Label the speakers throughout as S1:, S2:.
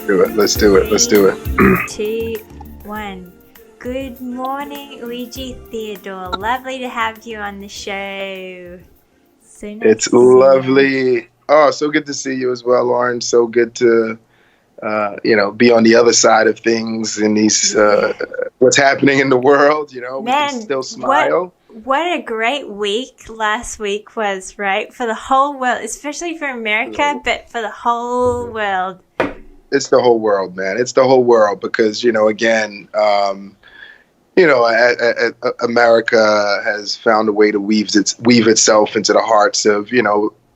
S1: do it. Let's do it. Let's do it.
S2: 2, 1. Good morning, Ouigi, Theodore. Lovely to have you on the show. So nice
S1: It's
S2: to see you.
S1: lovely. Oh, so good to see you as well, Lauren. So good to, be on the other side of things in these, what's happening in the world. We can still smile.
S2: What a great week last week was, right? For the whole world, especially for America, but for the whole world.
S1: It's the whole world, man. It's the whole world because, again, America has found a way to weave itself into the hearts of,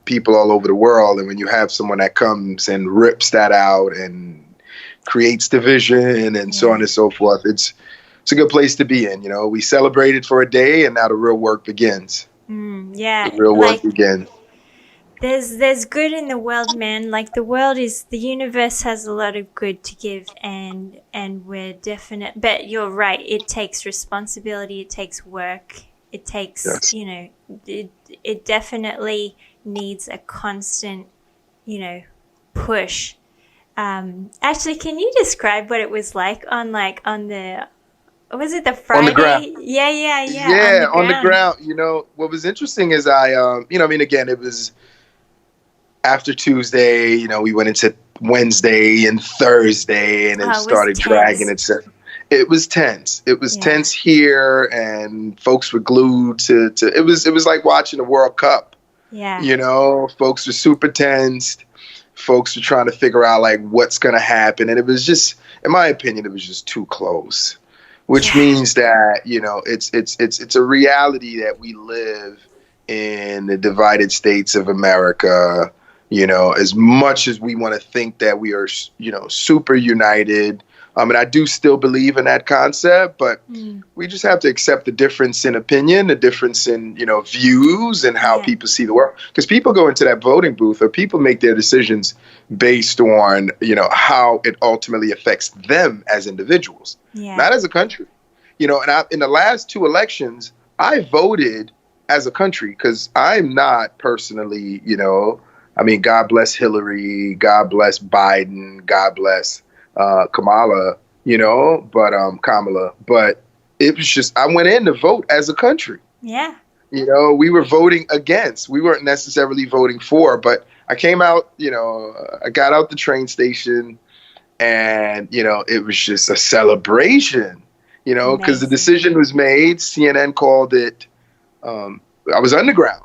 S1: people all over the world. And when you have someone that comes and rips that out and creates division and so on and so forth, it's a good place to be in. We celebrated for a day and now the real work begins.
S2: The
S1: real work begins.
S2: There's good in the world, man. Like the universe has a lot of good to give, and we're definite. But you're right. It takes responsibility. It takes work. It takes, it definitely needs a constant, push. Actually, can you describe what it was like on the? Was it the Friday?
S1: On the ground.
S2: Yeah.
S1: Yeah, on the ground. What was interesting is again, it was after Tuesday, we went into Wednesday and Thursday and it started dragging itself. It was tense. It was tense here and folks were glued to it was like watching the World Cup.
S2: Yeah.
S1: Folks were super tensed. Folks were trying to figure out like what's going to happen. And it was just, in my opinion, it was just too close, which means that, it's a reality that we live in the divided states of America. As much as we want to think that we are, super united. And I do still believe in that concept, but we just have to accept the difference in opinion, the difference in, views and how people see the world. Because people go into that voting booth or people make their decisions based on, how it ultimately affects them as individuals, not as a country. And in the last two elections, I voted as a country because I'm not personally, God bless Hillary, God bless Biden, God bless Kamala, but it was just, I went in to vote as a country.
S2: Yeah.
S1: We were voting against, we weren't necessarily voting for, but I came out, I got out the train station and, it was just a celebration, because the decision was made. CNN called it, I was underground.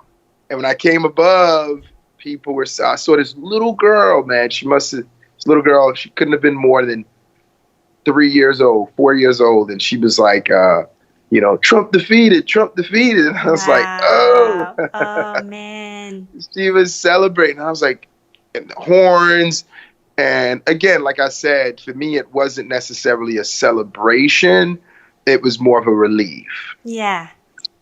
S1: And when I came above, I saw this little girl, man. This little girl, she couldn't have been more than 4 years old. And she was like, Trump defeated. And I was like,
S2: oh, man.
S1: She was celebrating. I was like, and the horns. And again, like I said, for me, it wasn't necessarily a celebration. It was more of a relief.
S2: Yeah.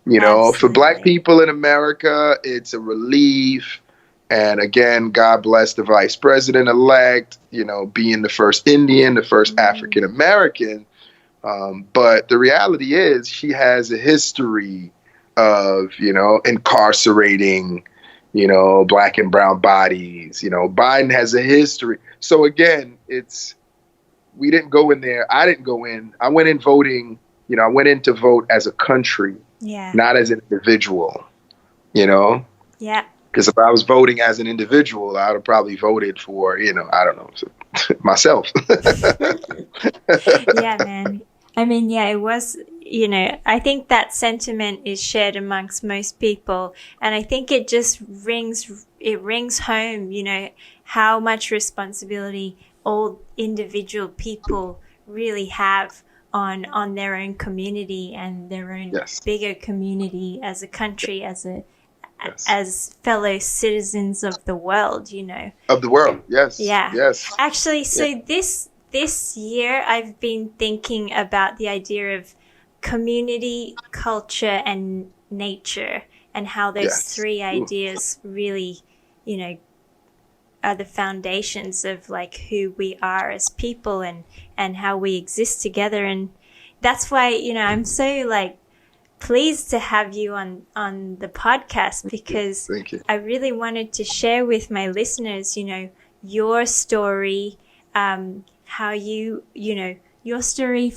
S1: Absolutely. For Black people in America, it's a relief. And again, God bless the vice president-elect, being the first Indian, the first African-American. But the reality is she has a history of, incarcerating, Black and brown bodies. Biden has a history. So again, we didn't go in there. I didn't go in. I went in voting, I went in to vote as a country, not as an individual,
S2: Yeah.
S1: Because if I was voting as an individual, I would have probably voted for, I don't know, myself.
S2: Yeah, man. I mean, it was, I think that sentiment is shared amongst most people. And I think it just rings home, how much responsibility all individual people really have on their own community and their own bigger community as a country, as fellow citizens of the world,
S1: Of the world, yes.
S2: Yeah.
S1: Yes.
S2: Actually, so this year I've been thinking about the idea of community, culture, and nature, and how those three ideas really, are the foundations of like who we are as people and how we exist together. And that's why, I'm so like pleased to have you on the podcast, because
S1: Thank you.
S2: I really wanted to share with my listeners, your story, how your story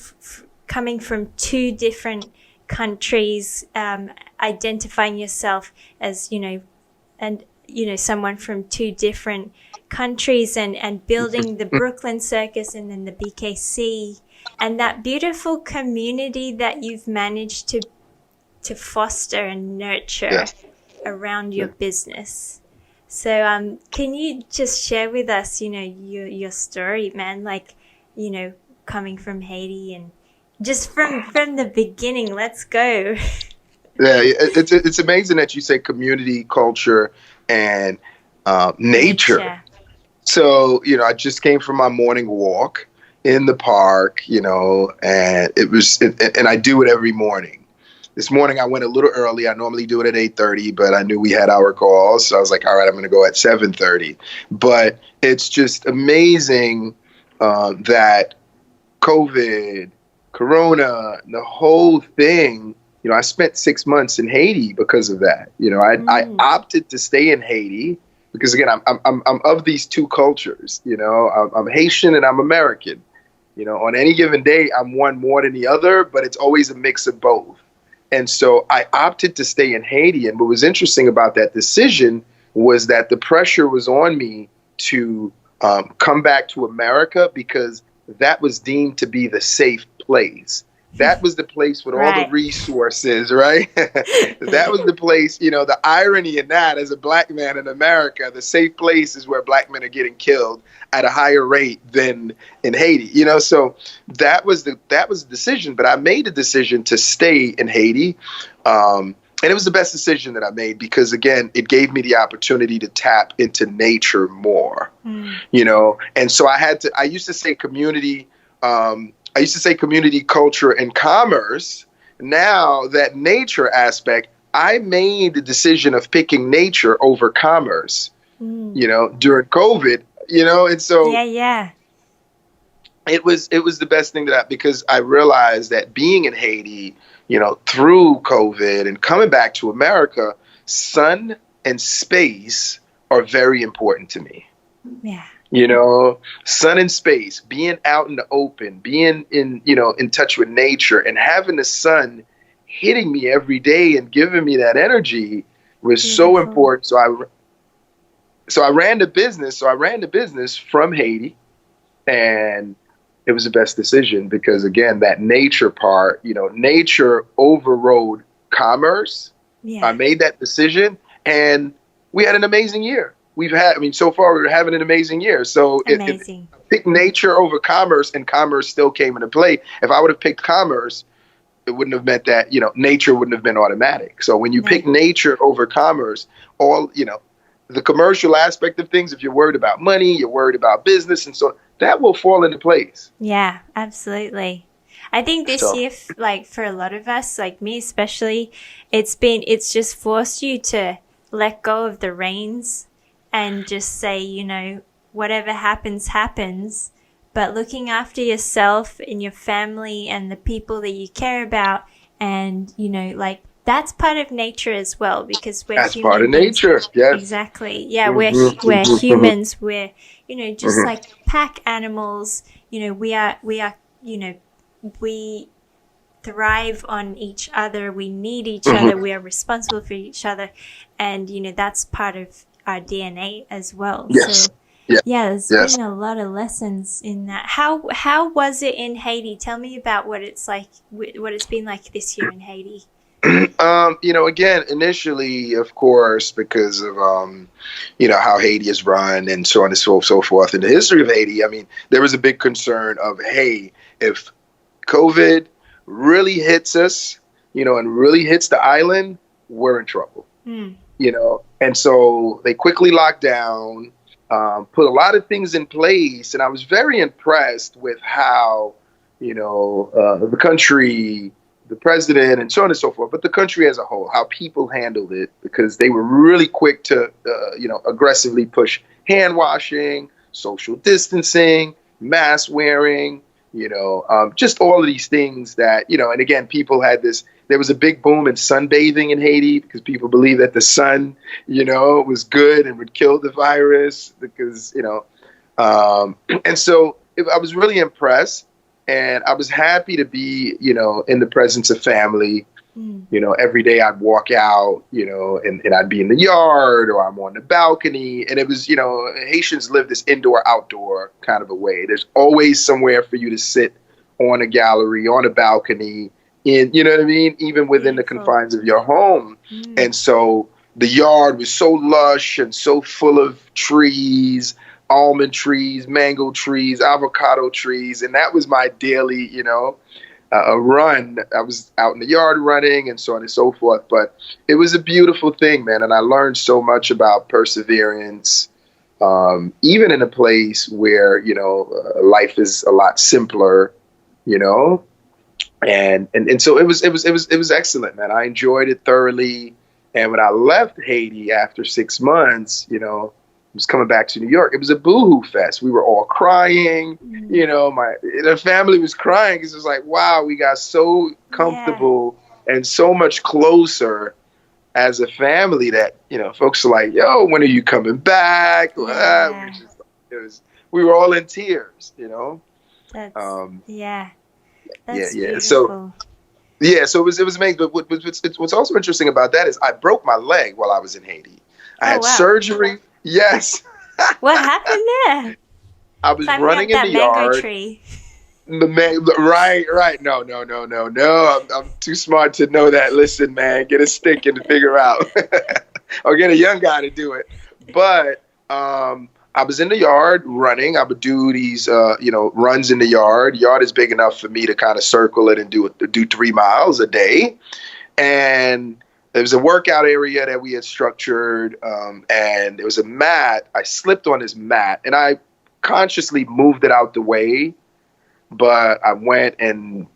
S2: coming from two different countries, identifying yourself as, and, someone from two different countries, and building the Brooklyn Circus and then the BKC, and that beautiful community that you've managed to foster and nurture around your business. So can you just share with us, your story, man, like, coming from Haiti and just from the beginning. Let's go.
S1: Yeah, it's amazing that you say community, culture, and nature. So, I just came from my morning walk in the park, and and I do it every morning. This morning I went a little early. I normally do it at 8:30, but I knew we had our calls. So I was like, all right, I'm going to go at 7:30. But it's just amazing that COVID, Corona, the whole thing, I spent 6 months in Haiti because of that. I opted to stay in Haiti because, again, I'm of these two cultures. I'm Haitian and I'm American. On any given day, I'm one more than the other, but it's always a mix of both. And so I opted to stay in Haiti. And what was interesting about that decision was that the pressure was on me to come back to America because that was deemed to be the safe place. That was the place with all the resources, right? That was the place, the irony in that, as a black man in America, the safe place is where black men are getting killed at a higher rate than in Haiti, so that was the decision. But I made a decision to stay in Haiti. And it was the best decision that I made because, again, it gave me the opportunity to tap into nature more, and so I used to say community, culture, and commerce. Now that nature aspect, I made the decision of picking nature over commerce, during COVID, and so it was the best thing because I realized that being in Haiti, through COVID and coming back to America, sun and space are very important to me.
S2: Yeah.
S1: Sun and space, being out in the open, being in touch with nature, and having the sun hitting me every day and giving me that energy was so important. So I ran the business. So I ran the business from Haiti, and it was the best decision because, again, that nature part, nature overrode commerce. Yeah. I made that decision, and we had an amazing year. So far we're having an amazing year. So if I picked nature over commerce, and commerce still came into play. If I would have picked commerce, it wouldn't have meant that, nature wouldn't have been automatic. So when you pick nature over commerce, the commercial aspect of things, if you're worried about money, you're worried about business, and so that will fall into place.
S2: Yeah, absolutely. I think this year, like for a lot of us, like me especially, it's just forced you to let go of the reins and just say, whatever happens, happens. But looking after yourself and your family and the people that you care about, and, that's part of nature as well, because we're
S1: that's part of nature. Yes.
S2: Exactly. Yeah, we're humans. We're, just like pack animals. We thrive on each other. We need each other. We are responsible for each other, and that's part of our DNA as well.
S1: Yes.
S2: So, there's been a lot of lessons in that. How was it in Haiti? Tell me about what it's like, what it's been like this year in Haiti.
S1: Again, initially, of course, because of, how Haiti is run and so on and so forth. In the history of Haiti, there was a big concern of, hey, if COVID really hits us, and really hits the island, we're in trouble. And so they quickly locked down, put a lot of things in place. And I was very impressed with how, the country, the president, and so on and so forth, but the country as a whole, how people handled it, because they were really quick to, aggressively push hand washing, social distancing, mask wearing, just all of these things that, and again, people had there was a big boom in sunbathing in Haiti because people believe that the sun, was good and would kill the virus because, and so I was really impressed, and I was happy to be, in the presence of family. Every day I'd walk out, and I'd be in the yard or I'm on the balcony. And it was, Haitians live this indoor outdoor kind of a way. There's always somewhere for you to sit on a gallery, on a balcony, you know what I mean? Even within the confines of your home. And so the yard was so lush and so full of trees, almond trees, mango trees, avocado trees. And that was my daily, a run. I was out in the yard running and so on and so forth. But it was a beautiful thing, man. And I learned so much about perseverance, even in a place where, life is a lot simpler, and so it was excellent, man. I enjoyed it thoroughly. And when I left Haiti after 6 months, was coming back to New York, it was a boohoo fest. We were all crying, the family was crying because it was like, wow, we got so comfortable and so much closer as a family that, folks are like, yo, when are you coming back? We were all in tears,
S2: That's,
S1: That's
S2: beautiful.
S1: So it was amazing. But what's also interesting about that is I broke my leg while I was in Haiti. I had surgery. Yes.
S2: What happened there?
S1: I was running in the yard.
S2: Tree.
S1: Right. No. I'm too smart to know that. Listen, man, get a stick and figure out, or get a young guy to do it. But I was in the yard running. I would do these, runs in the yard. Yard is big enough for me to kind of circle it and do 3 miles a day. And there was a workout area that we had structured, and there was a mat. I slipped on this mat, and I consciously moved it out the way, but I went and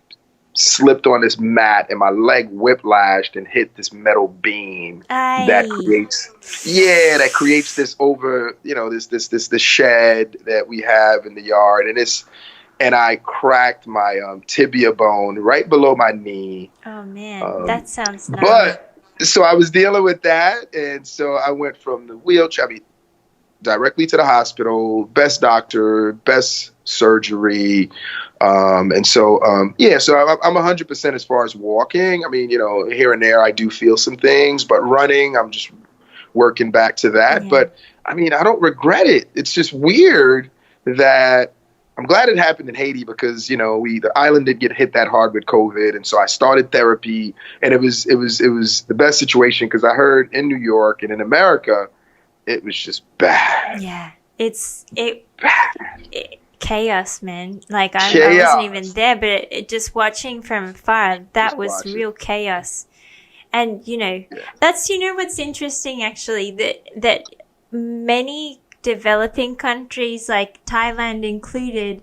S1: slipped on this mat, and my leg whiplashed and hit this metal beam that creates this over, this shed that we have in the yard, and I cracked my tibia bone right below my knee.
S2: Oh man, that sounds gnarly.
S1: But so I was dealing with that, and so I went from the wheelchair, directly to the hospital, best doctor, best surgery. So I'm 100% as far as walking. Here and there I do feel some things, but running, I'm just working back to that. Yeah. But I don't regret it. It's just weird that I'm glad it happened in Haiti because, the island didn't get hit that hard with COVID. And so I started therapy, and it was the best situation because I heard in New York and in America, it was just bad.
S2: Yeah, it's chaos, man. Like I wasn't even there, but just watching from afar, that was real chaos. And that's what's interesting actually, that many developing countries like Thailand included,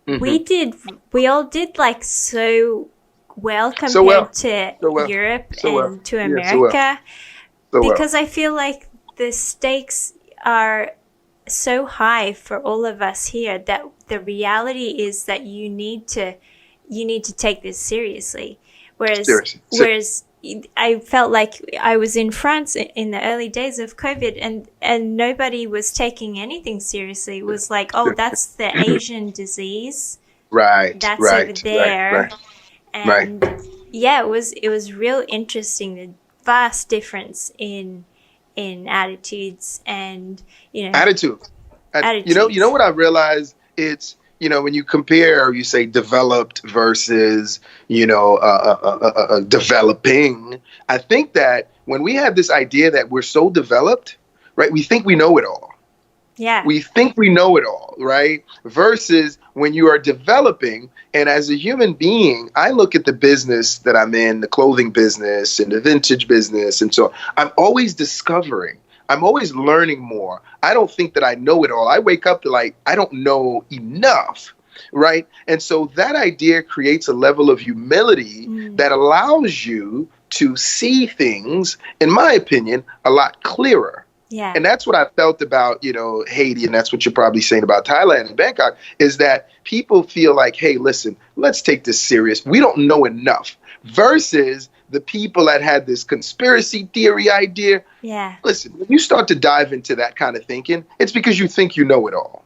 S2: we all did like so well compared to Europe and to America, because I feel like the stakes are so high for all of us here that the reality is that you need to take this seriously. Whereas I felt like I was in France in the early days of COVID and nobody was taking anything seriously. It was like, oh, that's the Asian disease.
S1: Right.
S2: That's over there. And it was real interesting, the vast difference in attitudes and
S1: attitudes. What I realized, it's when you compare, you say developed versus developing. I think that when we have this idea that we're so developed, right, we think we know it all.
S2: Yeah.
S1: We think we know it all, right? Versus when you are developing, and as a human being, I look at the business that I'm in, the clothing business and the vintage business. And so I'm always discovering. I'm always learning more. I don't think that I know it all. I wake up to like, I don't know enough, right? And so that idea creates a level of humility that allows you to see things, in my opinion, a lot clearer.
S2: Yeah.
S1: And that's what I felt about, Haiti, and that's what you're probably saying about Thailand and Bangkok, is that people feel like, hey, listen, let's take this serious. We don't know enough. Versus the people that had this conspiracy theory idea.
S2: Yeah.
S1: Listen, when you start to dive into that kind of thinking, it's because you think you know it all.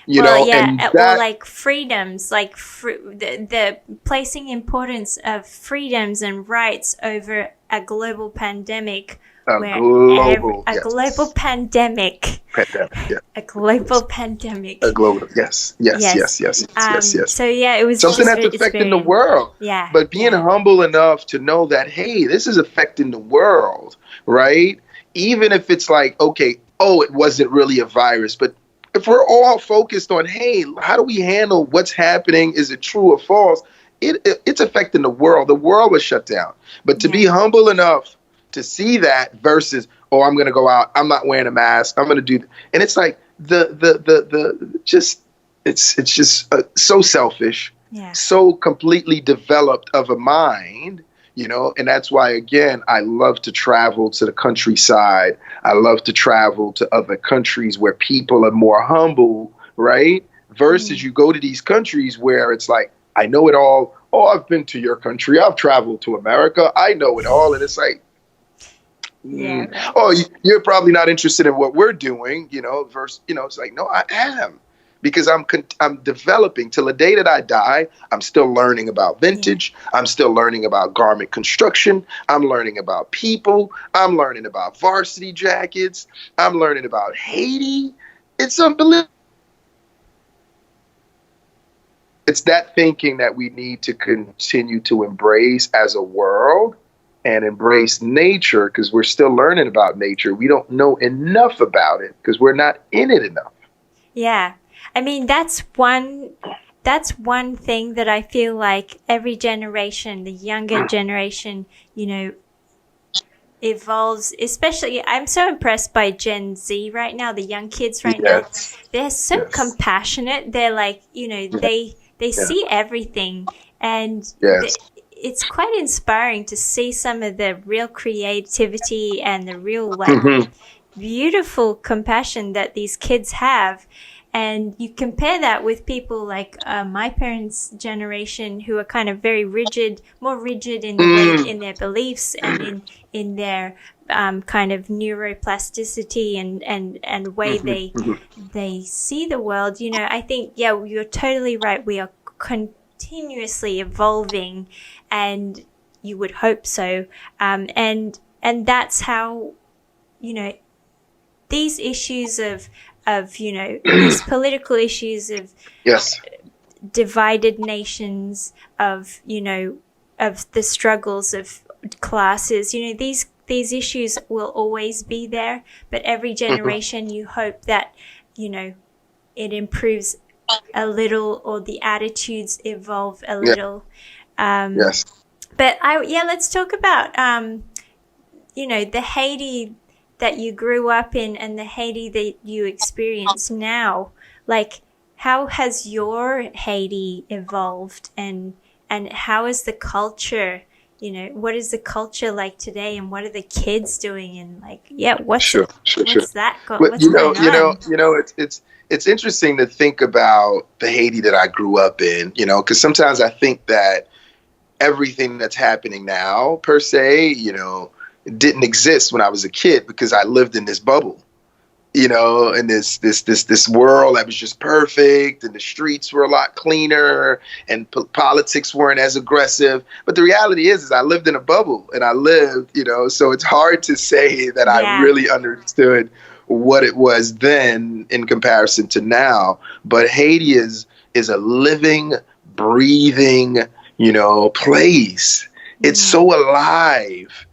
S2: Well,
S1: and
S2: yeah, or
S1: that
S2: like freedoms, like the placing importance of freedoms and rights over a global pandemic,
S1: a
S2: where
S1: global,
S2: a global
S1: yes,
S2: pandemic,
S1: pandemic, yeah,
S2: a global
S1: a
S2: pandemic.
S1: global, yes, yes,
S2: Yes.
S1: yes, yes, yes, yes, yes.
S2: So yeah, it was
S1: Something
S2: just
S1: that's
S2: it's
S1: affecting the
S2: very
S1: world.
S2: yeah,
S1: But being
S2: yeah,
S1: humble enough to know that, hey, this is affecting the world, right? Even if it's like, okay, oh, it wasn't really a virus, but if we're all focused on, hey, how do we handle what's happening? Is it true or false? It's affecting the world. The world was shut down. But to be
S2: yeah,
S1: humble enough to see that versus, oh, I'm going to go out, I'm not wearing a mask, I'm going to do, and it's like the just it's just so selfish,
S2: yeah.
S1: so completely developed of a mind, and that's why, again, I love to travel to the countryside. I love to travel to other countries where people are more humble, right? Versus
S2: Mm,
S1: you go to these countries where it's like, I know it all. Oh, I've been to your country. I've traveled to America. I know it all. And it's like,
S2: yeah, right.
S1: oh, you're probably not interested in what we're doing, versus, it's like, no, I am. Because I'm developing till the day that I die. I'm still learning about
S2: Yeah.
S1: vintage. I'm still learning about garment construction. I'm learning about people. I'm learning about varsity jackets. I'm learning about Haiti. It's unbelievable. It's that thinking that we need to continue to embrace as a world and embrace nature, because we're still learning about nature. We don't know enough about it because we're not in it enough.
S2: Yeah. I mean, that's one thing that I feel like every generation, the younger generation, evolves. Especially, I'm so impressed by Gen Z right now, the young kids right now.
S1: Yes.
S2: They're so
S1: Yes.
S2: compassionate. They're like,
S1: Yeah.
S2: they
S1: Yeah.
S2: see everything, and
S1: Yes.
S2: it's quite inspiring to see some of the real creativity and the real like
S1: Hmm.
S2: beautiful compassion that these kids have. And you compare that with people like my parents' generation, who are kind of very rigid, more rigid in the way
S1: Mm.
S2: in their beliefs and in their kind of neuroplasticity and way
S1: Hmm. Hmm.
S2: they see the world. I think, yeah, you're totally right. We are continuously evolving, and you would hope so. And that's how, you know these issues of these political issues of
S1: Yes.
S2: divided nations, of of the struggles of classes. These issues will always be there, but every
S1: Hmm.
S2: generation you hope that you know it improves a little, or the attitudes evolve a
S1: Yeah.
S2: little. um
S1: Yes.
S2: but I yeah let's talk about the Haiti that you grew up in and the Haiti that you experience now. Like, how has your Haiti evolved, and how is the culture? What is the culture like today, and what are the kids doing? And like, yeah,
S1: Sure. Sure. Sure. But
S2: what's going on?
S1: it's interesting to think about the Haiti that I grew up in, because sometimes I think that everything that's happening now, per se, didn't exist when I was a kid, because I lived in this bubble, and this world that was just perfect, and the streets were a lot cleaner, and politics weren't as aggressive. But the reality is I lived in a bubble, and I lived, so it's hard to say that I
S2: Yeah.
S1: really understood what it was then in comparison to now. But Haiti is a living, breathing, place. It's
S2: Mm.
S1: so alive.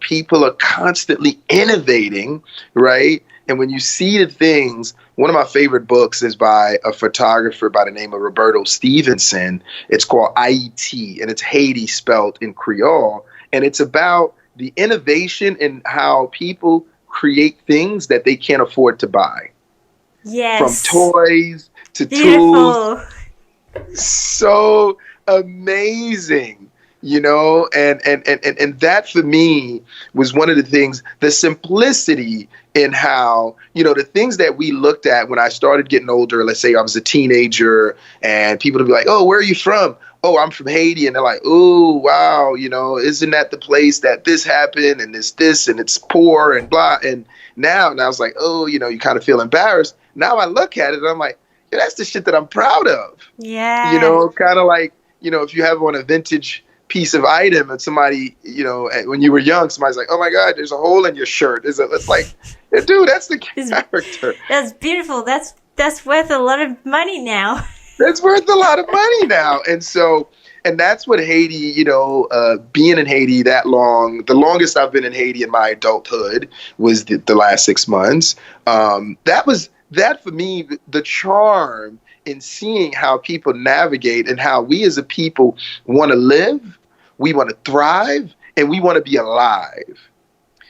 S1: People are constantly innovating, right? And when you see the things, one of my favorite books is by a photographer by the name of Roberto Stevenson. It's called Haiti, and it's Haiti spelled in Creole. And it's about the innovation in how people create things that they can't afford to buy, from
S2: Yes.
S1: toys to tools.
S2: Beautiful.
S1: So amazing, and that for me was one of the things, the simplicity in how, the things that we looked at when I started getting older. Let's say I was a teenager, and people would be like, oh, where are you from? Oh, I'm from Haiti. And they're like, oh, wow, isn't that the place that this happened, and this and it's poor and blah. And I was like, oh, you kind of feel embarrassed. Now I look at it and I'm like, that's the shit that I'm proud of. You
S2: Yeah.
S1: know, kind of like, you know, if you have on a vintage piece of item and somebody, you know, when you were young, somebody's like, oh my God, there's a hole in your shirt. It's like, dude, that's the character.
S2: That's beautiful. That's worth a lot of money now.
S1: That's worth a lot of money now. And so, and that's what Haiti, you know, being in Haiti that long, the longest I've been in Haiti in my adulthood was the last 6 months. That for me, the charm in seeing how people navigate and how we as a people want to live, we want to thrive, and we want to be alive.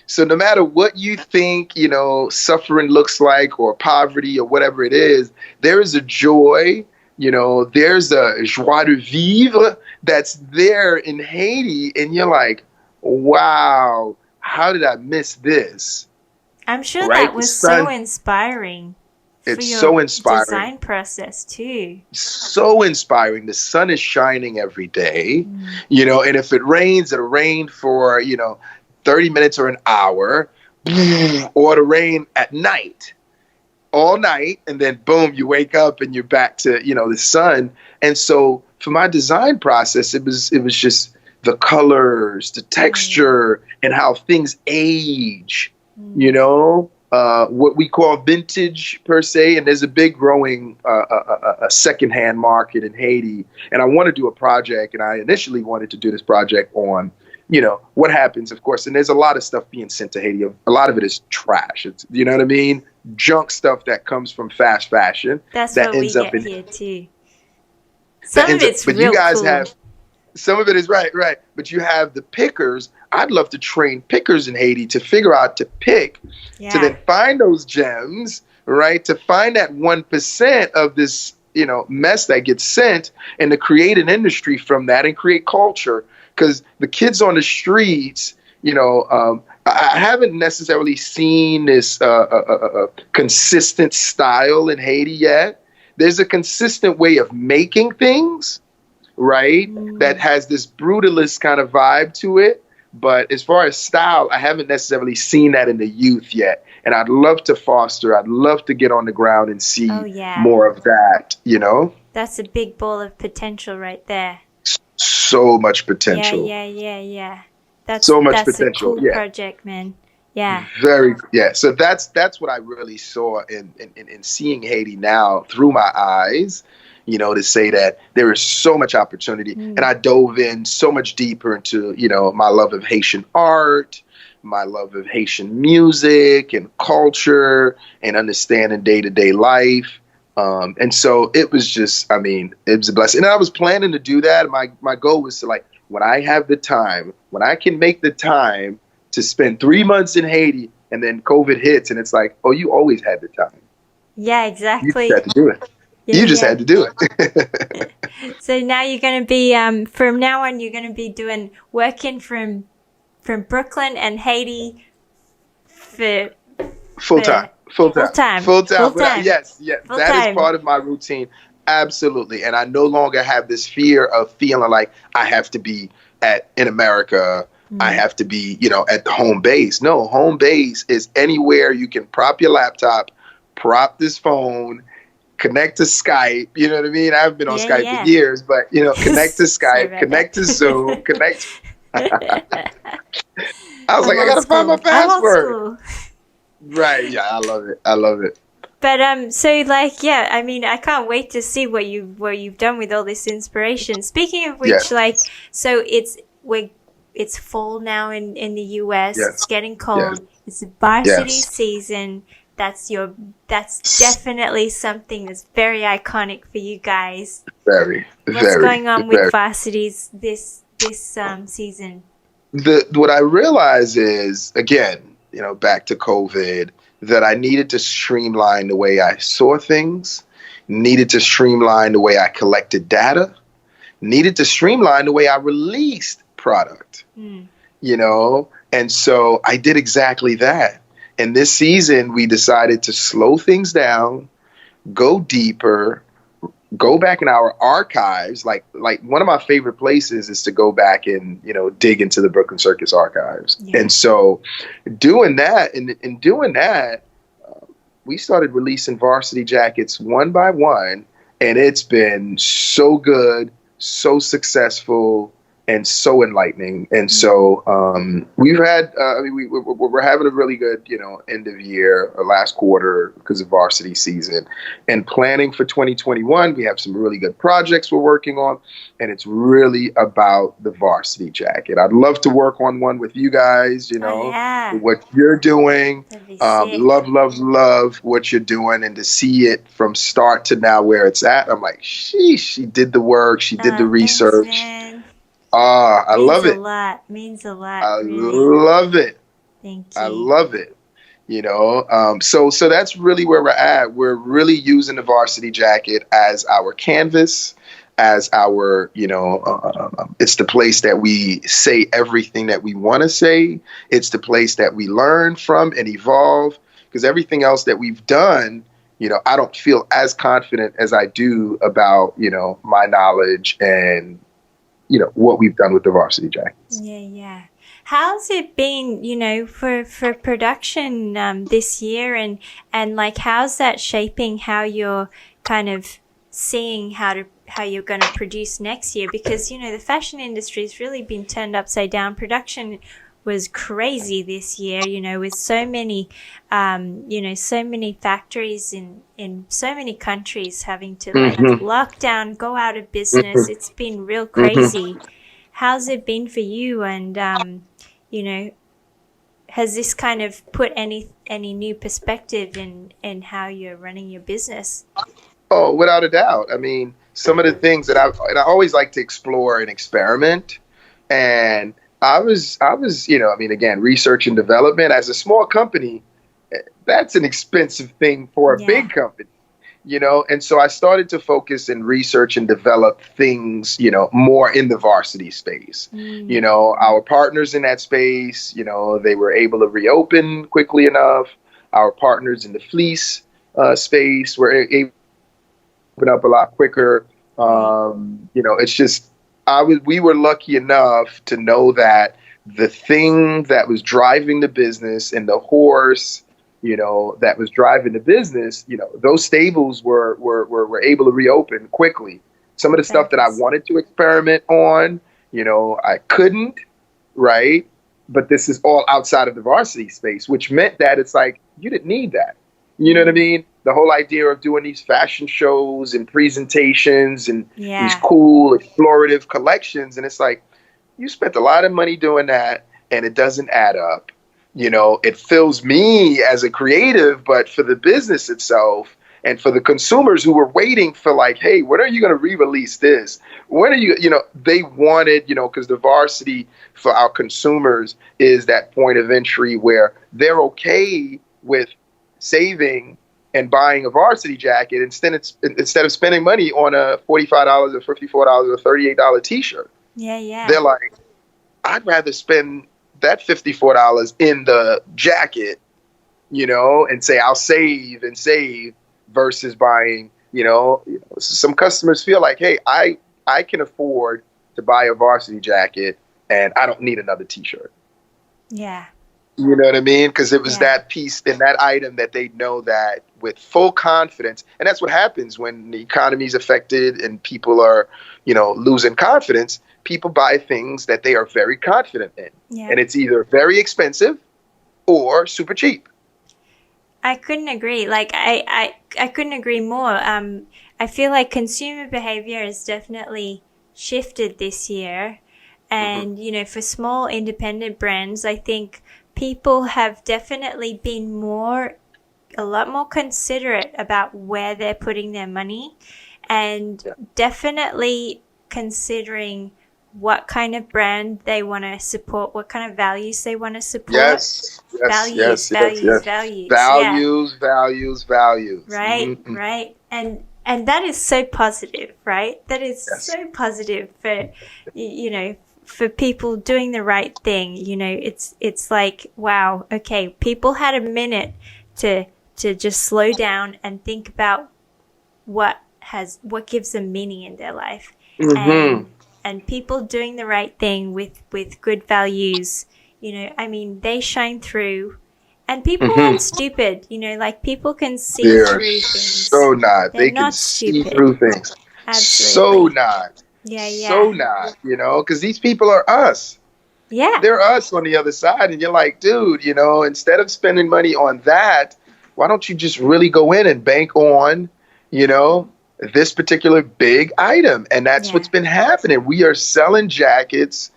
S1: So no matter what you think, you know, suffering looks like or poverty or whatever it is, there is a joy, you know, there's a joie de vivre that's there in Haiti. And you're like, wow, how did I miss this?
S2: I'm sure
S1: right?
S2: that was so inspiring.
S1: It's so inspiring.
S2: Design process too.
S1: So inspiring. The sun is shining every day, you know, and if it rains, it'll rain for, you know, 30 minutes or an hour, or it'll rain at night, all night, and then boom, you wake up and you're back to, you know, the sun. And so for my design process, it was just the colors, the texture, and how things age, you know. What we call vintage per se, and there's a big growing a secondhand market in Haiti. And I want to do a project, and I initially wanted to do this project on, you know, what happens, of course. And there's a lot of stuff being sent to Haiti. A lot of it is trash. It's, you know what I mean? Junk stuff that comes from fast fashion.
S2: That's
S1: that
S2: what
S1: ends
S2: we
S1: up
S2: get
S1: in
S2: here too. Some of it's
S1: but
S2: real
S1: you guys
S2: cool.
S1: have. Some of it is right. But you have the pickers. I'd love to train pickers in Haiti to figure out to pick, to then find those gems, right? To find that 1% of this, you know, mess that gets sent, and to create an industry from that and create culture. Because the kids on the streets, you know, I haven't necessarily seen this consistent style in Haiti yet. There's a consistent way of making things, right? That has this brutalist kind of vibe to it. But as far as style, I haven't necessarily seen that in the youth yet. And I'd love to foster, I'd love to get on the ground and see more of that, you know?
S2: That's a big ball of potential right there.
S1: So much potential.
S2: Yeah. That's
S1: so much
S2: that's
S1: potential.
S2: A cool project, man. Yeah.
S1: So that's what I really saw in seeing Haiti now through my eyes, you know, to say that there is so much opportunity. And I dove in so much deeper into, you know, my love of Haitian art, my love of Haitian music and culture and understanding day-to-day life. And so it was just, I mean, it was a blessing. And I was planning to do that. My goal was to, like, when I have the time, when I can make the time to spend 3 months in Haiti, and then COVID hits and it's like, oh, you always had the time.
S2: Yeah, exactly.
S1: You just had to do it. You just had to do it.
S2: So now you're going to be, from now on, you're going to be working from Brooklyn and Haiti for
S1: full time. Yes.
S2: Full
S1: That
S2: time.
S1: is part of my routine. Absolutely. And I no longer have this fear of feeling like I have to be in America. I have to be, you know, at the home base. No, home base is anywhere you can prop your laptop, prop this phone, connect to Skype. You know what I mean? I've been on Skype for years, but, you know, connect to Skype, connect to Zoom, connect. I was like, I got to find my password. Right. Yeah, I love it.
S2: But so like, yeah, I mean, I can't wait to see what you've done with all this inspiration. Speaking of which, like, so it's fall now in the US. It's getting cold. It's varsity season. That's definitely something that's very iconic for you guys. What's going on with varsities this season?
S1: What I realize is, again, you know, back to COVID, that I needed to streamline the way I saw things, needed to streamline the way I collected data, needed to streamline the way I released product, you know? And so I did exactly that. And this season, we decided to slow things down, go deeper, go back in our archives. Like one of my favorite places is to go back and, you know, dig into the Brooklyn Circus archives. And so doing that, we started releasing varsity jackets one by one, and it's been so good, so successful, and so enlightening. And so we've had, we're having a really good, end of year, or last quarter because of varsity season, and planning for 2021. We have some really good projects we're working on, and it's really about the varsity jacket. I'd love to work on one with you guys, what you're doing. Love what you're doing, and to see it from start to now where it's at. I'm like, she did the work. She did the research.
S2: Thanks,
S1: I love it.
S2: Means a lot.
S1: I
S2: really.
S1: love it.
S2: Thank you.
S1: I love it. So that's really where we're at. We're really using the varsity jacket as our canvas, as our, it's the place that we say everything that we want to say. It's the place that we learn from and evolve, because everything else that we've done, I don't feel as confident as I do about, my knowledge and, what we've done with the varsity jackets.
S2: Yeah. How's it been, for production this year, and like how's that shaping how you're kind of seeing how you're going to produce next year? Because the fashion industry has really been turned upside down. Production was crazy this year, with so many so many factories in so many countries having to lock down, go out of business. It's been real crazy. How's it been for you? And has this kind of put any new perspective in how you're running your business?
S1: Oh, without a doubt. I mean, some of the things that I always like to explore and experiment. And I was, again, research and development as a small company, that's an expensive thing for a big company, and so I started to focus and research and develop things, more in the varsity space. Our partners in that space, they were able to reopen quickly enough. Our partners in the fleece space were able to open up a lot quicker. It's just, we were lucky enough to know that the thing that was driving the business and the horse, that was driving the business, those stables were able to reopen quickly. Some of the stuff that I wanted to experiment on, I couldn't, right? But this is all outside of the varsity space, which meant that it's like, you didn't need that. You know what I mean? The whole idea of doing these fashion shows and presentations and these cool explorative collections. And it's like, you spent a lot of money doing that and it doesn't add up. It fills me as a creative, but for the business itself and for the consumers who were waiting for like, hey, when are you going to re-release this? When are you, they wanted, because the varsity for our consumers is that point of entry where they're okay with saving and buying a varsity jacket instead of spending money on a $45 or $54 or $38 t-shirt.
S2: Yeah.
S1: They're like, I'd rather spend that $54 in the jacket, and say I'll save versus buying, some customers feel like, hey, I can afford to buy a varsity jacket and I don't need another t-shirt.
S2: Yeah.
S1: You know what I mean? Because it was that piece in that item that they know that with full confidence. And that's what happens when the economy is affected and people are, losing confidence. People buy things that they are very confident in. Yeah. And it's either very expensive or super cheap.
S2: I couldn't agree. Like, I couldn't agree more. I feel like consumer behavior has definitely shifted this year. And, for small independent brands, I think people have definitely been a lot more considerate about where they're putting their money, and definitely considering what kind of brand they want to support, what kind of values they want to support. Values. Right,
S1: mm-hmm.
S2: Right. And that is so positive, right? That is so positive for, for people doing the right thing. It's like, wow, okay, people had a minute to just slow down and think about what gives them meaning in their life.
S1: Mm-hmm.
S2: And people doing the right thing with good values, they shine through, And people
S1: Hmm.
S2: aren't stupid, you know, like people can see
S1: They're
S2: through
S1: so
S2: things.
S1: not.
S2: They're
S1: They can
S2: not
S1: see
S2: stupid.
S1: through things. So
S2: Absolutely.
S1: not.
S2: Yeah,
S1: So
S2: yeah.
S1: not. You know, because these people are us.
S2: Yeah.
S1: They're us on the other side, and you're like, dude, you know, instead of spending money on that, why don't you just really go in and bank on, you know, this particular big item? And that's
S2: Yeah.
S1: what's been happening. We are selling jackets,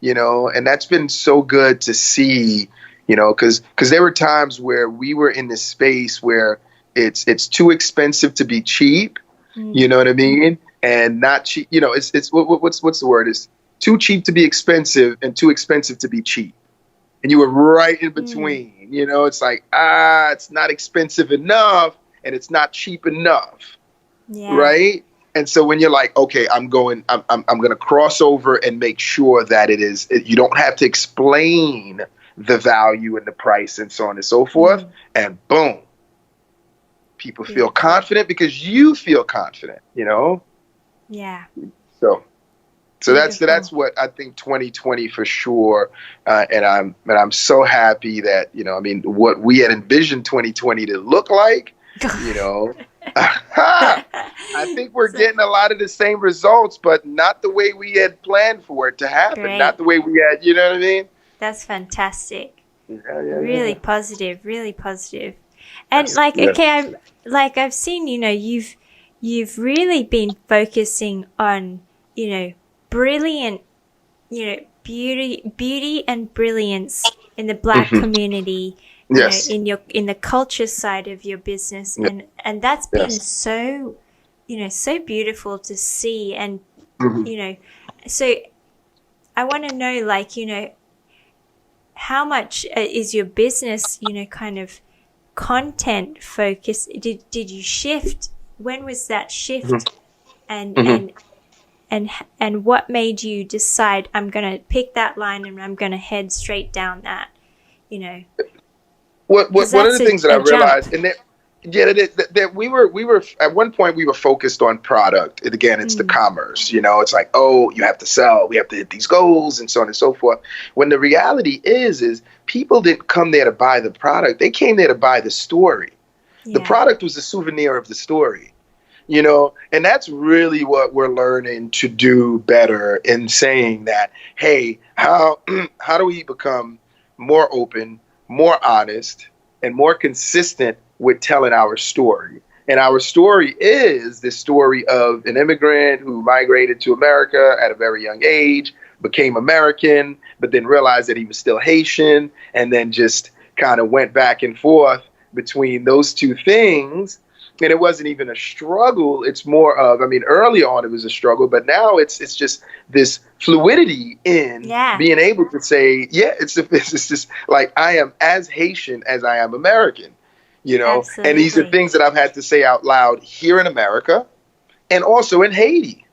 S1: you know, and that's been so good to see, you know, because there were times where we were in this space where it's too expensive to be cheap, you
S2: Mm.
S1: know what I mean, and not cheap. You know, it's what's the word? It's too cheap to be expensive and too expensive to be cheap, and you were right in
S2: Mm.
S1: between. You know, it's like it's not expensive enough and it's not cheap enough,
S2: Yeah.
S1: right? And so when you're like, okay, I'm going to cross over and make sure that you don't have to explain the value and the price and so on and so forth.
S2: Mm.
S1: And boom, people feel
S2: Beautiful.
S1: confident because you feel confident, you know?
S2: Yeah.
S1: So,
S2: Beautiful.
S1: that's what I think 2020 for sure. And I'm so happy that, you know, I mean, what we had envisioned 2020 to look like, you know, I think we're
S2: So
S1: getting a lot of the same results, but not the way we had planned for it to happen. Not
S2: great.
S1: the way we had, you know what I mean?
S2: That's fantastic.
S1: Yeah, yeah,
S2: Really
S1: yeah.
S2: positive, really positive. And
S1: Yes,
S2: like,
S1: yes.
S2: okay, I've seen, you know, you've really been focusing on, you know, brilliant, you know, beauty and brilliance in the black
S1: Hmm.
S2: community, you know,
S1: Yes,
S2: in the culture side of your business,
S1: yes,
S2: and that's been
S1: yes.
S2: so, you know, so beautiful to see. And
S1: Hmm.
S2: you know, so I want to know, like, you know, how much is your business, you know, kind of content focused? Did you shift? When was that
S1: Hmm.
S2: shift? And
S1: Hmm.
S2: and what made you decide, I'm gonna pick that line and I'm gonna head straight down that, you know, because
S1: One of
S2: that's
S1: the things that I
S2: a jump.
S1: realized, and that yeah, that we were at one point we were focused on product. And again, it's the
S2: Mm.
S1: commerce. You know, it's like, oh, you have to sell, we have to hit these goals, and so on and so forth. When the reality is people didn't come there to buy the product; they came there to buy the story. The
S2: Yeah.
S1: product was a souvenir of the story. You know, and that's really what we're learning to do better in saying that, hey, how how do we become more open, more honest, and more consistent with telling our story? And our story is the story of an immigrant who migrated to America at a very young age, became American, but then realized that he was still Haitian, and then just kind of went back and forth between those two things. And it wasn't even a struggle. It's more of, I mean, early on it was a struggle, but now it's just this fluidity in
S2: Yeah.
S1: being able to say, yeah, it's just like I am as Haitian as I am American, you know. And these are
S2: Absolutely.
S1: things that I've had to say out loud here in America and also in Haiti,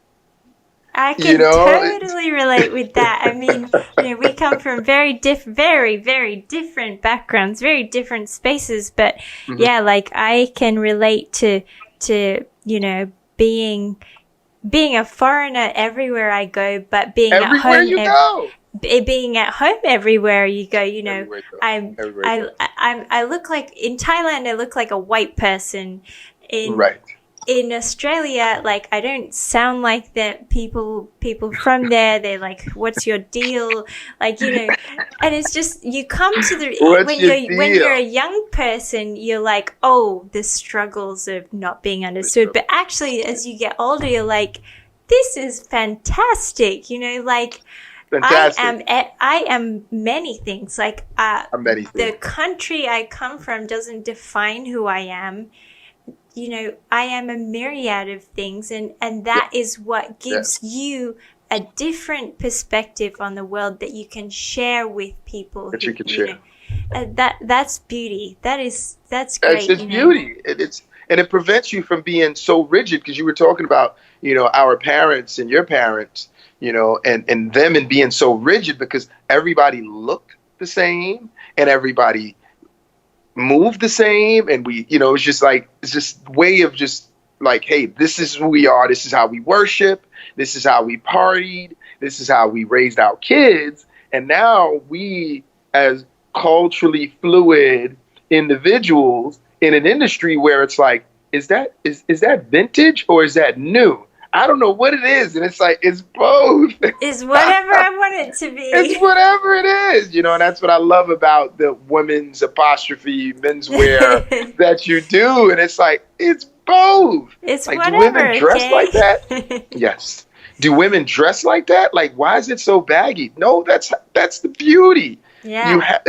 S2: I
S1: you
S2: can
S1: know.
S2: totally relate with that. I mean, you know, we come from very, very different backgrounds, very different spaces, but
S1: Mhm.
S2: yeah, like I can relate to, you know, being a foreigner everywhere I go, but
S1: Everywhere you go,
S2: being at home everywhere you go, you know,
S1: everywhere you go,
S2: I'm
S1: everywhere you go.
S2: I look like, in Thailand I look like a white person. In
S1: Right.
S2: in Australia, like I don't sound like that. People from there, they're like, "What's your deal?" Like, you know, and it's just, you come to the,
S1: What's your
S2: when you're a
S1: deal?
S2: young person, you're like, "Oh, the struggles of not being understood." But actually, as you get older, you're like, "This is fantastic," you know, like.
S1: Fantastic.
S2: I am many things. Like,
S1: I'm many
S2: the
S1: things.
S2: country I come from doesn't define who I am. You know, I am a myriad of things, and
S1: Yeah,
S2: that is what
S1: yeah.
S2: gives you a different perspective on the world that you can share with people
S1: That
S2: who,
S1: you can
S2: you know,
S1: share.
S2: that's beauty. That's
S1: It's
S2: great,
S1: just
S2: you know.
S1: beauty. And it prevents you from being so rigid because you were talking about, you know, our parents and your parents, you know, and them and being so rigid because everybody looked the same and everybody moved the same. And we, you know, it's just like, it's just way of just like, hey, this is who we are. This is how we worship. This is how we partied. This is how we raised our kids. And now we, as culturally fluid individuals in an industry where it's like, is that vintage or is that new? I don't know what it is. And it's like, it's both.
S2: It's whatever I want it to be.
S1: It's whatever it is, you know, and that's what I love about the women's apostrophe menswear that you do. And it's like, it's both.
S2: It's
S1: like,
S2: whatever,
S1: do women dress
S2: okay?
S1: like that? Yes. Do women dress like that? Like, why is it so baggy? No, that's the beauty.
S2: Yeah.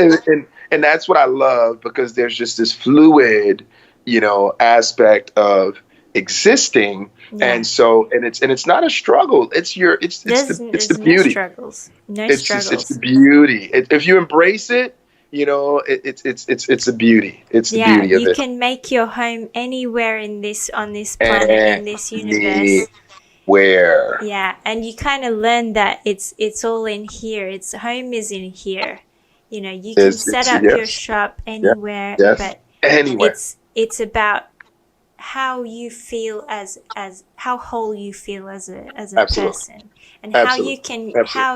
S1: And that's what I love, because there's just this fluid, you know, aspect of existing.
S2: Yeah.
S1: And it's not a struggle. It's the beauty.
S2: No struggles.
S1: It's the beauty. If you embrace it, you know, it's a beauty. It's the beauty of it.
S2: You can make your home anywhere on this planet, in this universe.
S1: Where?
S2: Yeah, and you kind of learn that it's all in here. Its home is in here. You know, you can set up your shop anywhere, but
S1: anywhere.
S2: It's about how you feel as how whole you feel as a person, and how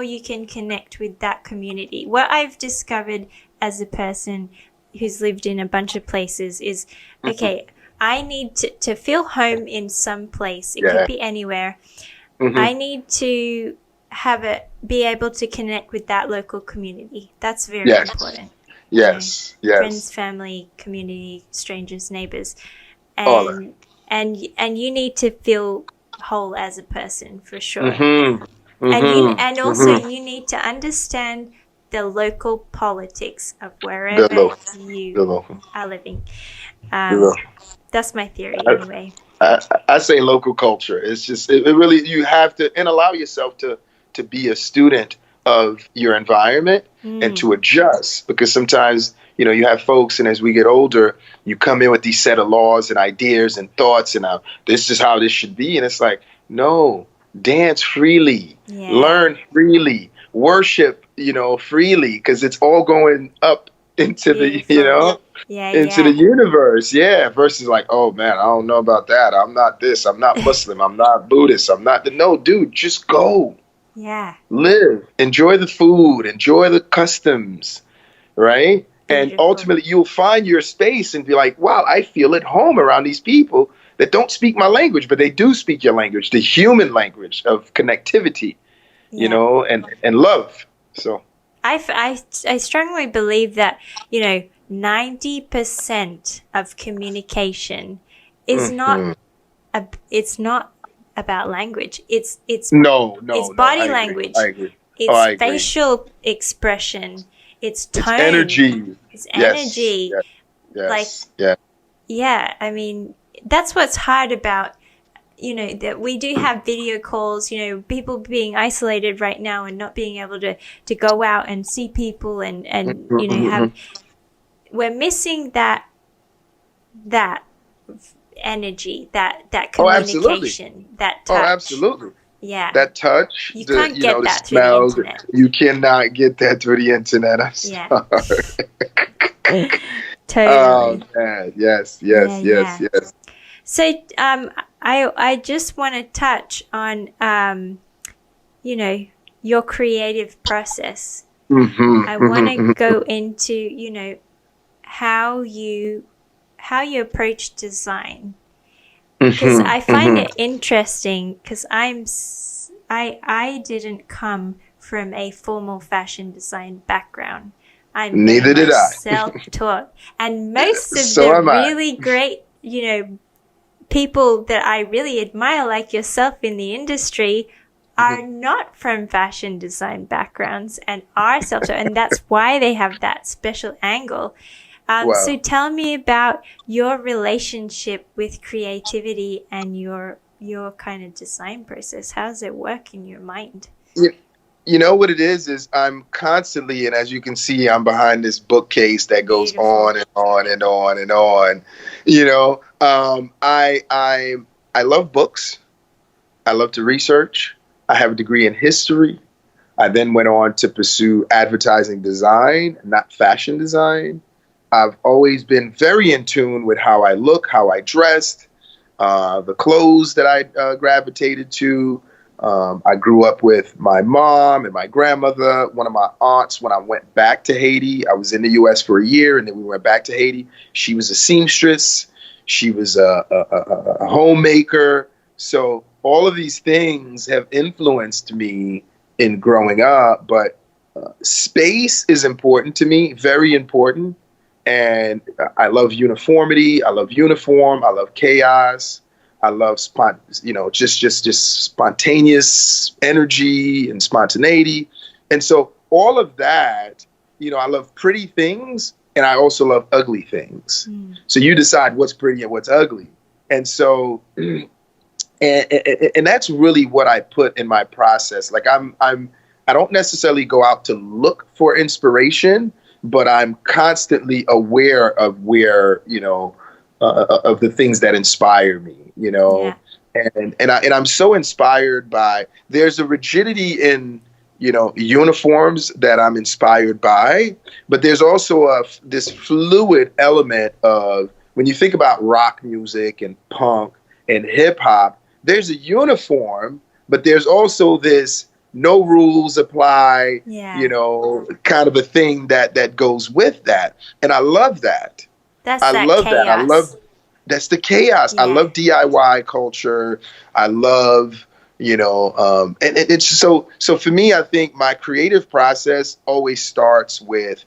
S2: you can connect with that community. What I've discovered as a person who's lived in a bunch of places is, okay, I need to feel home in some place. It could be anywhere. I need to be able to connect with that local community. That's very important.
S1: Yes.
S2: Friends, family, community, strangers, neighbors. And you need to feel whole as a person, for sure. And also you need to understand the local politics of wherever you are living. That's my theory, anyway.
S1: I say local culture. It's just it really, you have to, and allow yourself to be a student of your environment and to adjust, because sometimes, you know, you have folks, and as we get older, you come in with these set of laws and ideas and thoughts, and this is how this should be. And it's like, no, dance freely, learn freely, worship, you know, freely, because it's all going up into the, you know, into the universe. Versus like, oh man, I don't know about that. I'm not this. I'm not Muslim. I'm not Buddhist. I'm not no, dude, just go.
S2: Yeah.
S1: Live. Enjoy the food. Enjoy the customs. Right? And ultimately, you'll find your space and be like, wow, I feel at home around these people that don't speak my language, but they do speak your language, the human language of connectivity, you know, and love. So
S2: I strongly believe that, you know, 90% of communication is not about language. It's body language.
S1: I agree.
S2: It's facial expression. It's tone.
S1: It's energy.
S2: It's energy. I mean, that's what's hard about, you know, that we do have video calls, you know, people being isolated right now and not being able to go out and see people and you know, we're missing that energy, that communication, that touch.
S1: Oh, absolutely.
S2: Yeah.
S1: That touch.
S2: You can't get that through
S1: smells,
S2: the internet.
S1: You cannot get that through the internet. I'm sorry.
S2: Totally.
S1: Oh, man. Yes.
S2: So, I just want to touch on, you know, your creative process. I want to go into, you know, how you approach design, because I find it interesting, because I didn't come from a formal fashion design background.
S1: Neither did I.
S2: Self-taught, and most of the really great, you know, people that I really admire, like yourself in the industry, are not from fashion design backgrounds and are self-taught, and that's why they have that special angle. So tell me about your relationship with creativity and your kind of design process. How does it work in your mind?
S1: You know what it is I'm constantly, and as you can see, I'm behind this bookcase that goes on and on and on and on. You know, I love books. I love to research. I have a degree in history. I then went on to pursue advertising design, not fashion design. I've always been very in tune with how I look, how I dressed, the clothes that I gravitated to, I grew up with my mom and my grandmother, one of my aunts. When I went back to Haiti, I was in the U.S. for a year, and then we went back to Haiti. She was a seamstress. She was a homemaker. So all of these things have influenced me in growing up. But space is important to me, very important. And I love uniformity. I love uniform. I love chaos. I love just spontaneous energy and spontaneity. And so all of that, I love pretty things, and I also love ugly things. So you decide what's pretty and what's ugly. And so and that's really what I put in my process. Like I don't necessarily go out to look for inspiration, but I'm constantly aware of where, of the things that inspire me,
S2: Yeah.
S1: and I'm so inspired by, there's a rigidity in, uniforms that I'm inspired by, but there's also this fluid element of, when you think about rock music and punk and hip hop, there's a uniform, but there's also this no rules apply,
S2: Yeah.
S1: kind of a thing that goes with that. And I love that.
S2: That's
S1: I
S2: that
S1: love that. I love
S2: chaos.
S1: That's the chaos. I
S2: Yeah.
S1: love DIY culture. I love, and it's so for me, I think my creative process always starts with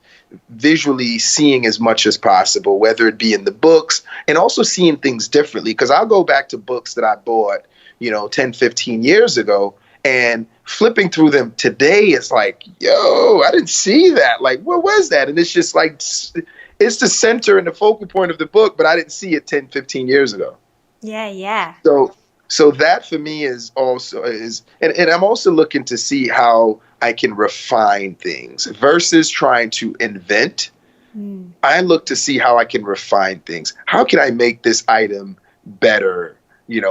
S1: visually seeing as much as possible, whether it be in the books and also seeing things differently. Because I'll go back to books that I bought, 10, 15 years ago, and flipping through them today, it's like, yo, I didn't see that. Like, what was that? And it's just like, it's the center and the focal point of the book, but I didn't see it 10, 15 years ago.
S2: Yeah, yeah.
S1: So that for me is also and I'm also looking to see how I can refine things versus trying to invent. I look to see how I can refine things. How can I make this item better,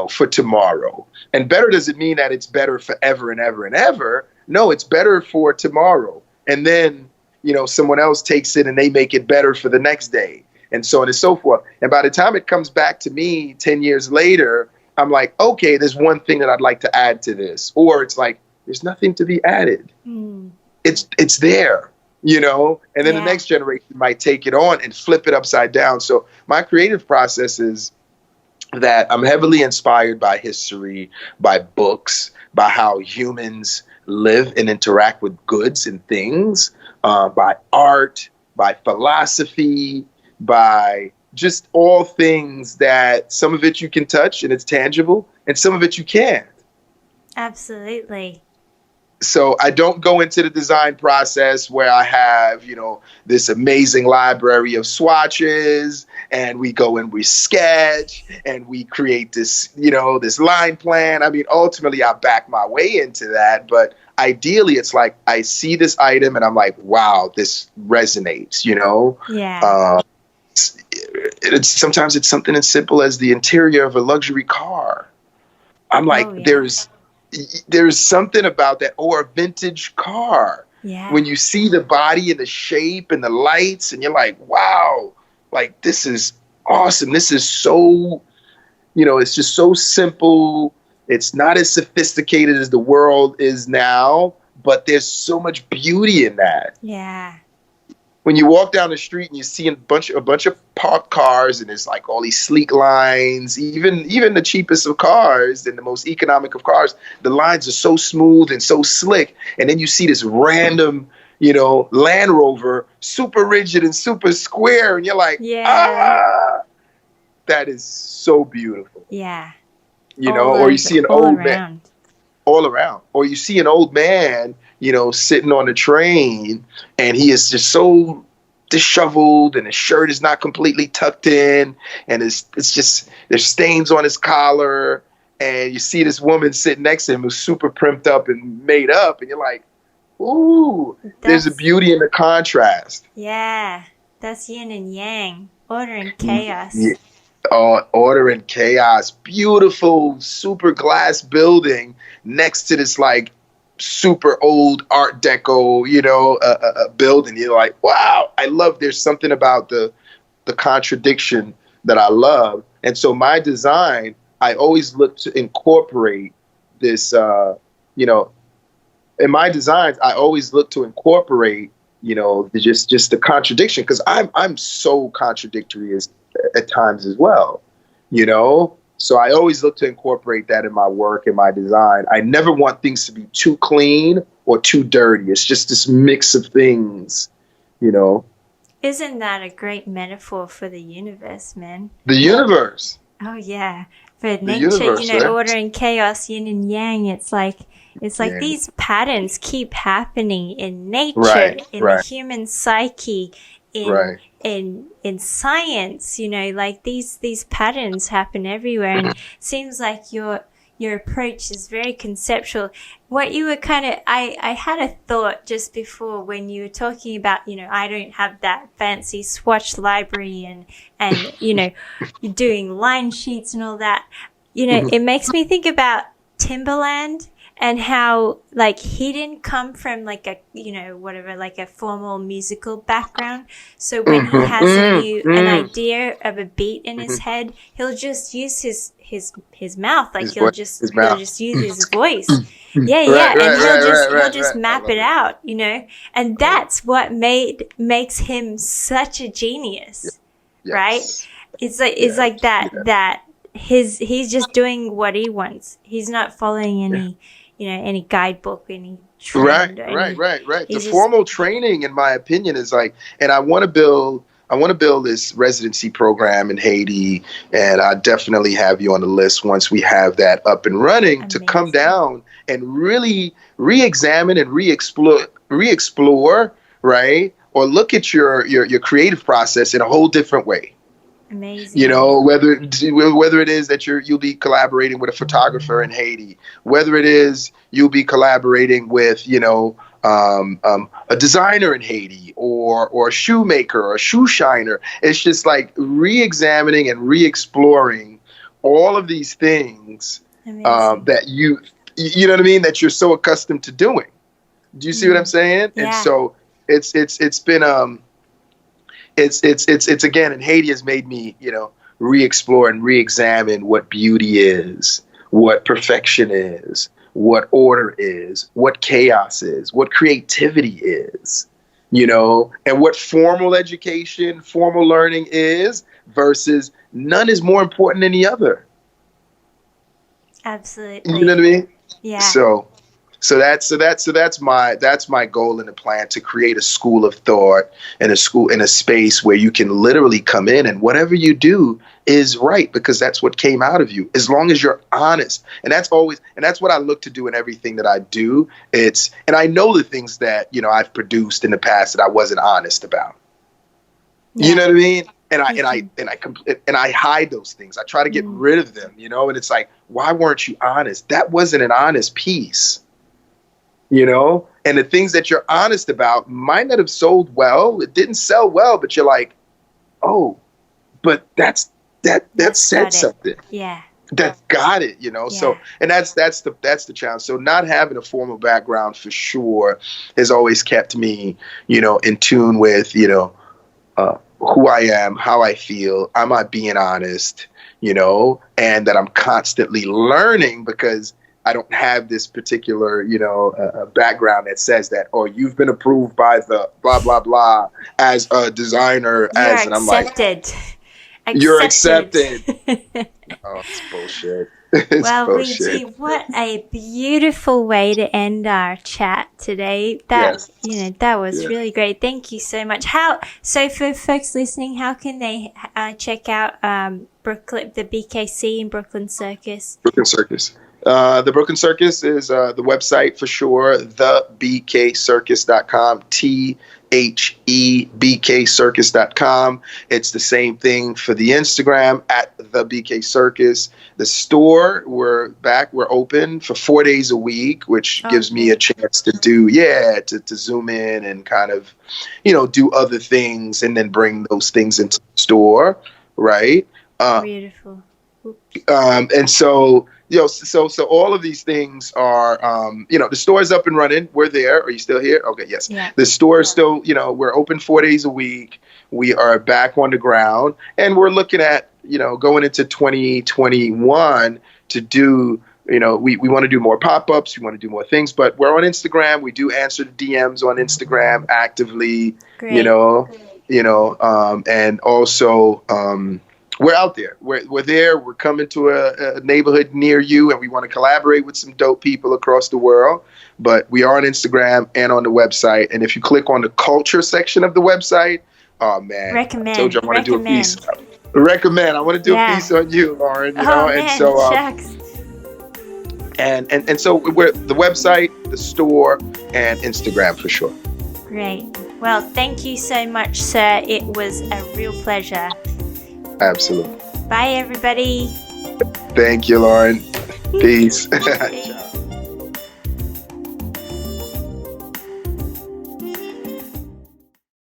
S1: for tomorrow? And better doesn't mean that it's better forever and ever and ever. No, it's better for tomorrow. And then, someone else takes it and they make it better for the next day, and so on and so forth. And by the time it comes back to me 10 years later, I'm like, okay, there's one thing that I'd like to add to this. Or it's like, there's nothing to be added. It's there, and then the next generation might take it on and flip it upside down. So my creative process is that I'm heavily inspired by history, by books, by how humans live and interact with goods and things, by art, by philosophy, by just all things that some of it you can touch and it's tangible, and some of it you can't.
S2: Absolutely.
S1: So I don't go into the design process where I have, this amazing library of swatches, and we go and we sketch and we create this, this line plan. I mean, ultimately I back my way into that, but ideally it's like I see this item and I'm like, wow, this resonates,
S2: Yeah.
S1: Sometimes it's something as simple as the interior of a luxury car. I'm like, there's something about that, or a vintage car.
S2: Yeah.
S1: When you see the body and the shape and the lights, and you're like, wow, like, this is awesome. This is so, it's just so simple. It's not as sophisticated as the world is now, but there's so much beauty in that.
S2: Yeah.
S1: When you walk down the street and you see a bunch of parked cars, and it's like all these sleek lines, even the cheapest of cars and the most economic of cars, the lines are so smooth and so slick. And then you see this random, Land Rover, super rigid and super square, and you're like, that is so beautiful.
S2: Yeah.
S1: Or you see an old man all around, or you see an old man, sitting on a train, and he is just so disheveled, and his shirt is not completely tucked in, and it's just, there's stains on his collar, and you see this woman sitting next to him who's super primped up and made up, and you're like, ooh, there's a beauty in the contrast.
S2: Yeah, that's yin and yang, order and chaos.
S1: Yeah. Order and chaos. Beautiful, super glass building next to this like super old Art Deco, a building. You're like, wow, I love. There's something about the contradiction that I love, and so my design, I always look to incorporate this you know, in my designs, I always look to incorporate, just the contradiction, because I'm so contradictory at times as well, you know. So I always look to incorporate that in my work, in my design. I never want things to be too clean or too dirty. It's just this mix of things, you know.
S2: Isn't that a great metaphor for the universe, man?
S1: The universe.
S2: Oh yeah, for
S1: The
S2: nature,
S1: universe, right?
S2: order and chaos, yin and yang. It's like
S1: Yeah.
S2: these patterns keep happening in nature,
S1: Right,
S2: in
S1: right.
S2: the human psyche,
S1: Right.
S2: in science. Like these patterns happen everywhere, and it seems like your approach is very conceptual. What you were I had a thought just before when you were talking about, I don't have that fancy swatch library and you're doing line sheets and all that. It makes me think about Timberland and how, like, he didn't come from like a, whatever, like a formal musical background. So when he has an idea of a beat in his head, he'll just use his mouth. Like he'll just use his voice. Yeah. And he'll just map it out, and that's what makes him such a genius. Yes. Right? It's like that he's just doing what he wants. He's not following any guidebook, any trend.
S1: Right. The formal training, in my opinion, is like, and I want to build this residency program in Haiti, and I definitely have you on the list once we have that up and running. Amazing. To come down and really re-examine and re-explore, right? Or look at your creative process in a whole different way.
S2: Amazing.
S1: Whether it is that you'll be collaborating with a photographer in Haiti, whether it is you'll be collaborating with, a designer in Haiti or a shoemaker or a shoe shiner. It's just like re-examining and re-exploring all of these things that you know what I mean, that you're so accustomed to doing. Do you see what I'm saying?
S2: Yeah.
S1: And so it's been it's again, in Haiti has made me, re-explore and re-examine what beauty is, what perfection is, what order is, what chaos is, what creativity is, and what formal education, formal learning is, versus none is more important than the other.
S2: Absolutely.
S1: You know what I mean?
S2: Yeah.
S1: So that's my goal and the plan, to create a school of thought and a space where you can literally come in and whatever you do is right, because that's what came out of you, as long as you're honest. And that's what I look to do in everything that I do. And I know the things that, I've produced in the past that I wasn't honest about. Yeah. You know what I mean? And I hide those things. I try to get rid of them, and it's like, why weren't you honest? That wasn't an honest piece. And the things that you're honest about might not have sold well. It didn't sell well, but you're like, oh, but that said something.
S2: Yeah.
S1: That got it, Yeah. So, and that's the challenge. So not having a formal background for sure has always kept me, in tune with, who I am, how I feel. Am I being honest? And that I'm constantly learning, because I don't have this particular, background that says that, oh, you've been approved by the blah, blah, blah as a designer.
S2: And I'm like,
S1: you're accepted. Oh, it's bullshit.
S2: Well, Ouigi, what a beautiful way to end our chat today. That was really great. Thank you so much. So for folks listening, how can they check out the BKC in Brooklyn Circus?
S1: Brooklyn Circus. The Brooklyn Circus is the website for sure, thebkcircus.com, thebkcircus.com. It's the same thing for the Instagram, at the BK Circus. The store, we're open for 4 days a week, which gives me a chance to to zoom in and kind of, do other things and then bring those things into the store, right?
S2: Beautiful.
S1: And so, so all of these things are, the store is up and running. We're there. Are you still here? Okay, yes.
S2: Yeah.
S1: The store is still, we're open 4 days a week. We are back on the ground, and we're looking at, going into 2021 to do we want to do more pop-ups. We want to do more things, but we're on Instagram. We do answer the DMs on Instagram actively.
S2: Great.
S1: And also we're out there. We're there. We're coming to a neighborhood near you, and we want to collaborate with some dope people across the world. But we are on Instagram and on the website. And if you click on the culture section of the website, oh man,
S2: recommend.
S1: I told you I want to do a piece. Recommend. I want to do a piece on you, Lauren.
S2: Man,
S1: and so
S2: shucks.
S1: and so we're the website, the store, and Instagram for sure.
S2: Great. Well, thank you so much, sir. It was a real pleasure.
S1: Absolutely.
S2: Bye, everybody.
S1: Thank you, Lauren. Peace.
S2: Peace.